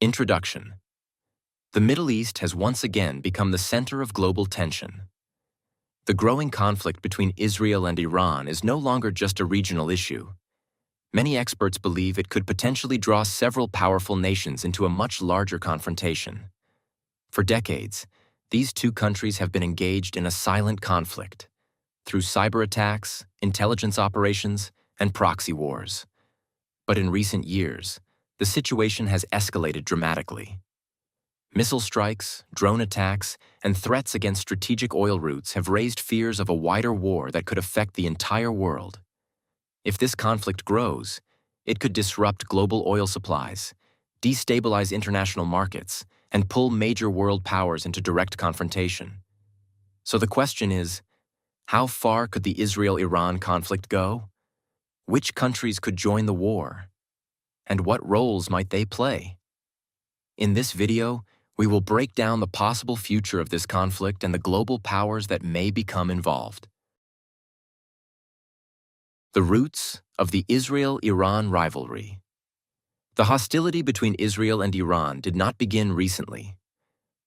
Introduction. The Middle East has once again become the center of global tension. The growing conflict between Israel and Iran is no longer just a regional issue. Many experts believe it could potentially draw several powerful nations into a much larger confrontation. For decades, these two countries have been engaged in a silent conflict through cyber attacks, intelligence operations, and proxy wars. But in recent years, the situation has escalated dramatically. Missile strikes, drone attacks, and threats against strategic oil routes have raised fears of a wider war that could affect the entire world. If this conflict grows, it could disrupt global oil supplies, destabilize international markets, and pull major world powers into direct confrontation. So the question is, how far could the Israel-Iran conflict go? Which countries could join the war? And what roles might they play? In this video, we will break down the possible future of this conflict and the global powers that may become involved. The roots of the Israel-Iran rivalry. The hostility between Israel and Iran did not begin recently.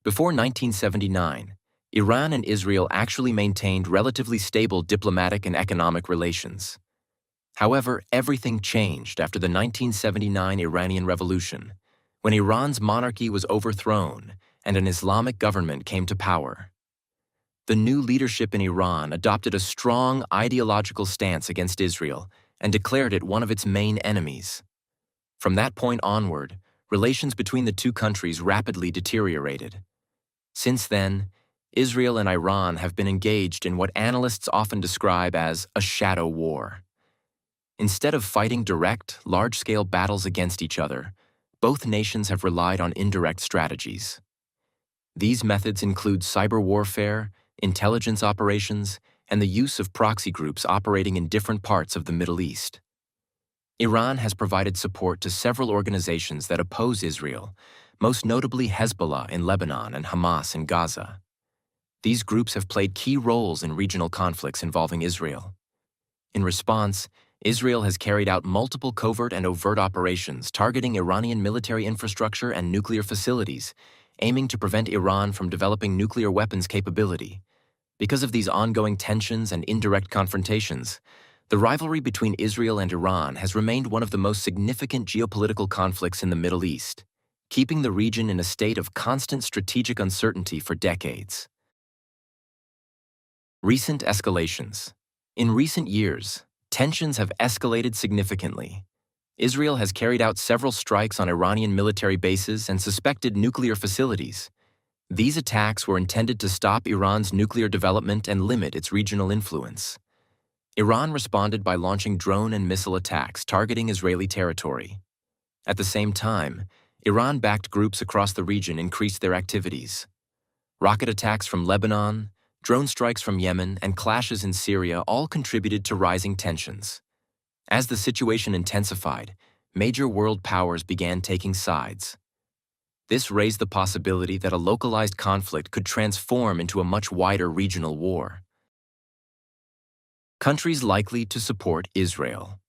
Before 1979, Iran and Israel actually maintained relatively stable diplomatic and economic relations. However, everything changed after the 1979 Iranian Revolution, when Iran's monarchy was overthrown and an Islamic government came to power. The new leadership in Iran adopted a strong ideological stance against Israel and declared it one of its main enemies. From that point onward, relations between the two countries rapidly deteriorated. Since then, Israel and Iran have been engaged in what analysts often describe as a shadow war. Instead of fighting direct, large-scale battles against each other, both nations have relied on indirect strategies. These methods include cyber warfare, intelligence operations, and the use of proxy groups operating in different parts of the Middle East. Iran has provided support to several organizations that oppose Israel, most notably Hezbollah in Lebanon and Hamas in Gaza. These groups have played key roles in regional conflicts involving Israel. In response, Israel has carried out multiple covert and overt operations targeting Iranian military infrastructure and nuclear facilities, aiming to prevent Iran from developing nuclear weapons capability. Because of these ongoing tensions and indirect confrontations, the rivalry between Israel and Iran has remained one of the most significant geopolitical conflicts in the Middle East, keeping the region in a state of constant strategic uncertainty for decades. Recent escalations. In recent years, tensions have escalated significantly. Israel has carried out several strikes on Iranian military bases and suspected nuclear facilities. These attacks were intended to stop Iran's nuclear development and limit its regional influence. Iran responded by launching drone and missile attacks targeting Israeli territory. At the same time, Iran-backed groups across the region increased their activities. Rocket attacks from Lebanon, drone strikes from Yemen, and clashes in Syria all contributed to rising tensions. As the situation intensified, major world powers began taking sides. This raised the possibility that a localized conflict could transform into a much wider regional war. Countries likely to support Israel.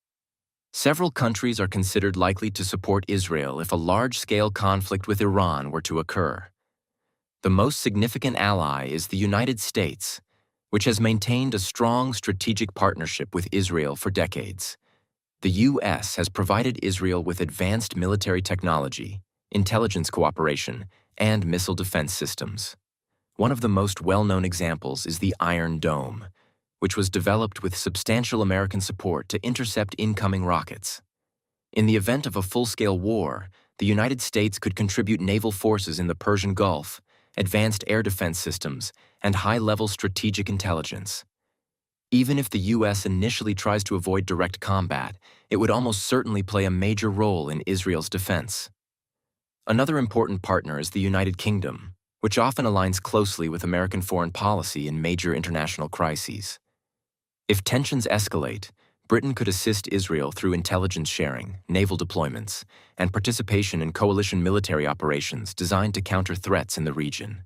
Several countries are considered likely to support Israel if a large-scale conflict with Iran were to occur. The most significant ally is the United States, which has maintained a strong strategic partnership with Israel for decades. The U.S. has provided Israel with advanced military technology, intelligence cooperation, and missile defense systems. One of the most well-known examples is the Iron Dome, which was developed with substantial American support to intercept incoming rockets. In the event of a full-scale war, the United States could contribute naval forces in the Persian Gulf, advanced air defense systems, and high-level strategic intelligence. Even if the U.S. initially tries to avoid direct combat, it would almost certainly play a major role in Israel's defense. Another important partner is the United Kingdom, which often aligns closely with American foreign policy in major international crises. If tensions escalate, Britain could assist Israel through intelligence sharing, naval deployments, and participation in coalition military operations designed to counter threats in the region.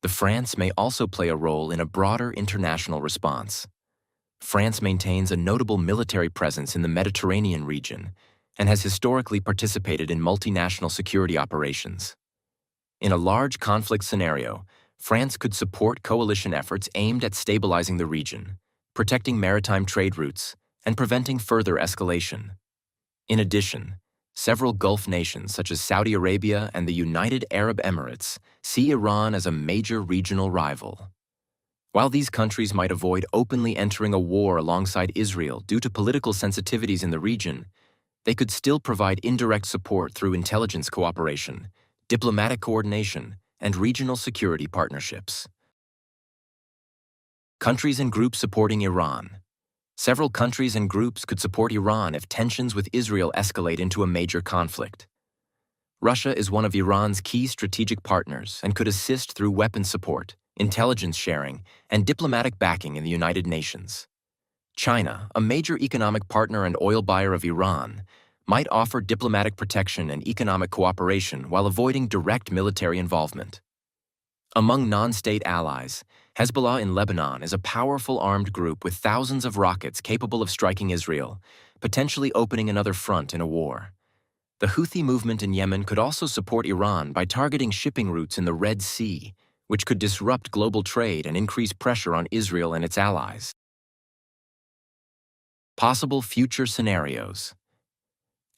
France may also play a role in a broader international response. France maintains a notable military presence in the Mediterranean region, and has historically participated in multinational security operations. In a large conflict scenario, France could support coalition efforts aimed at stabilizing the region, protecting maritime trade routes, and preventing further escalation. In addition, several Gulf nations such as Saudi Arabia and the United Arab Emirates see Iran as a major regional rival. While these countries might avoid openly entering a war alongside Israel due to political sensitivities in the region, they could still provide indirect support through intelligence cooperation, diplomatic coordination, and regional security partnerships. Countries and groups supporting Iran. Several countries and groups could support Iran if tensions with Israel escalate into a major conflict. Russia is one of Iran's key strategic partners and could assist through weapons support, intelligence sharing, and diplomatic backing in the United Nations. China, a major economic partner and oil buyer of Iran, might offer diplomatic protection and economic cooperation while avoiding direct military involvement. Among non-state allies, Hezbollah in Lebanon is a powerful armed group with thousands of rockets capable of striking Israel, potentially opening another front in a war. The Houthi movement in Yemen could also support Iran by targeting shipping routes in the Red Sea, which could disrupt global trade and increase pressure on Israel and its allies. Possible future scenarios.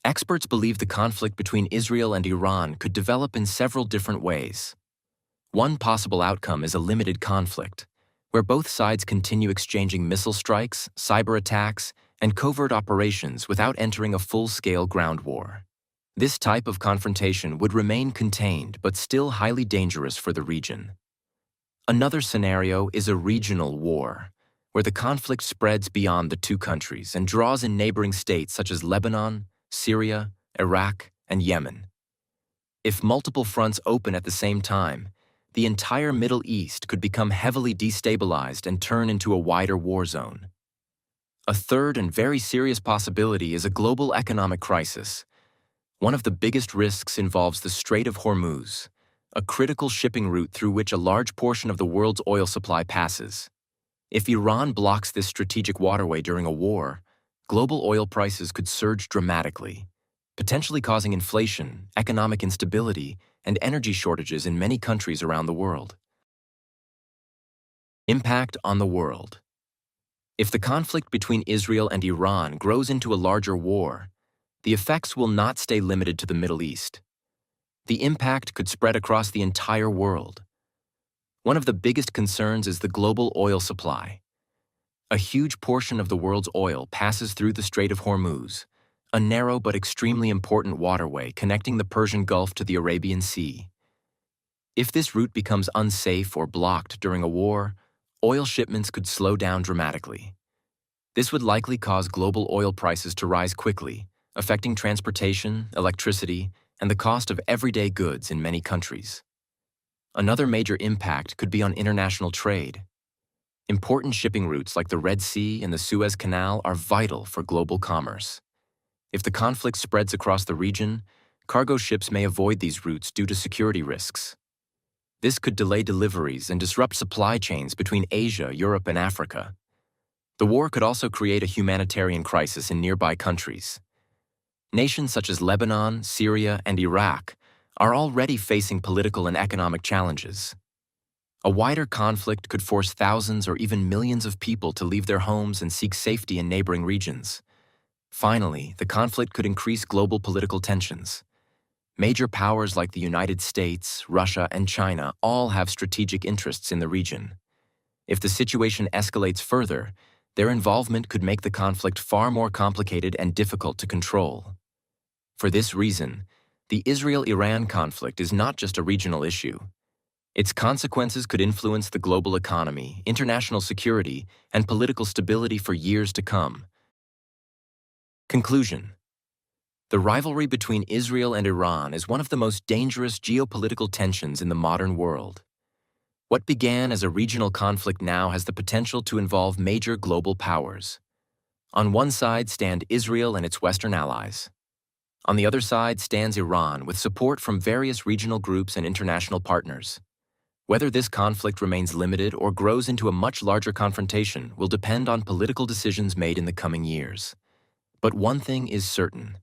Experts believe the conflict between Israel and Iran could develop in several different ways. One possible outcome is a limited conflict, where both sides continue exchanging missile strikes, cyber attacks, and covert operations without entering a full-scale ground war. This type of confrontation would remain contained but still highly dangerous for the region. Another scenario is a regional war, where the conflict spreads beyond the two countries and draws in neighboring states such as Lebanon, Syria, Iraq, and Yemen. If multiple fronts open at the same time, the entire Middle East could become heavily destabilized and turn into a wider war zone. A third and very serious possibility is a global economic crisis. One of the biggest risks involves the Strait of Hormuz, a critical shipping route through which a large portion of the world's oil supply passes. If Iran blocks this strategic waterway during a war, global oil prices could surge dramatically, potentially causing inflation, economic instability, and energy shortages in many countries around the world. Impact on the world. If the conflict between Israel and Iran grows into a larger war, the effects will not stay limited to the Middle East. The impact could spread across the entire world. One of the biggest concerns is the global oil supply. A huge portion of the world's oil passes through the Strait of Hormuz, a narrow but extremely important waterway connecting the Persian Gulf to the Arabian Sea. If this route becomes unsafe or blocked during a war, oil shipments could slow down dramatically. This would likely cause global oil prices to rise quickly, affecting transportation, electricity, and the cost of everyday goods in many countries. Another major impact could be on international trade. Important shipping routes like the Red Sea and the Suez Canal are vital for global commerce. If the conflict spreads across the region, cargo ships may avoid these routes due to security risks. This could delay deliveries and disrupt supply chains between Asia, Europe, and Africa. The war could also create a humanitarian crisis in nearby countries. Nations such as Lebanon, Syria, and Iraq are already facing political and economic challenges. A wider conflict could force thousands or even millions of people to leave their homes and seek safety in neighboring regions. Finally, the conflict could increase global political tensions. Major powers like the United States, Russia, and China all have strategic interests in the region. If the situation escalates further, their involvement could make the conflict far more complicated and difficult to control. For this reason, the Israel-Iran conflict is not just a regional issue. Its consequences could influence the global economy, international security, and political stability for years to come. Conclusion. The rivalry between Israel and Iran is one of the most dangerous geopolitical tensions in the modern world. What began as a regional conflict now has the potential to involve major global powers. On one side stand Israel and its Western allies. On the other side stands Iran with support from various regional groups and international partners. Whether this conflict remains limited or grows into a much larger confrontation will depend on political decisions made in the coming years. But one thing is certain: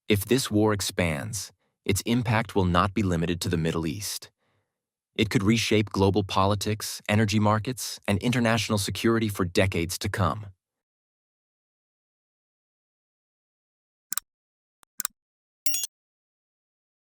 If this war expands, its impact will not be limited to the Middle East. It could reshape global politics, energy markets, and international security for decades to come.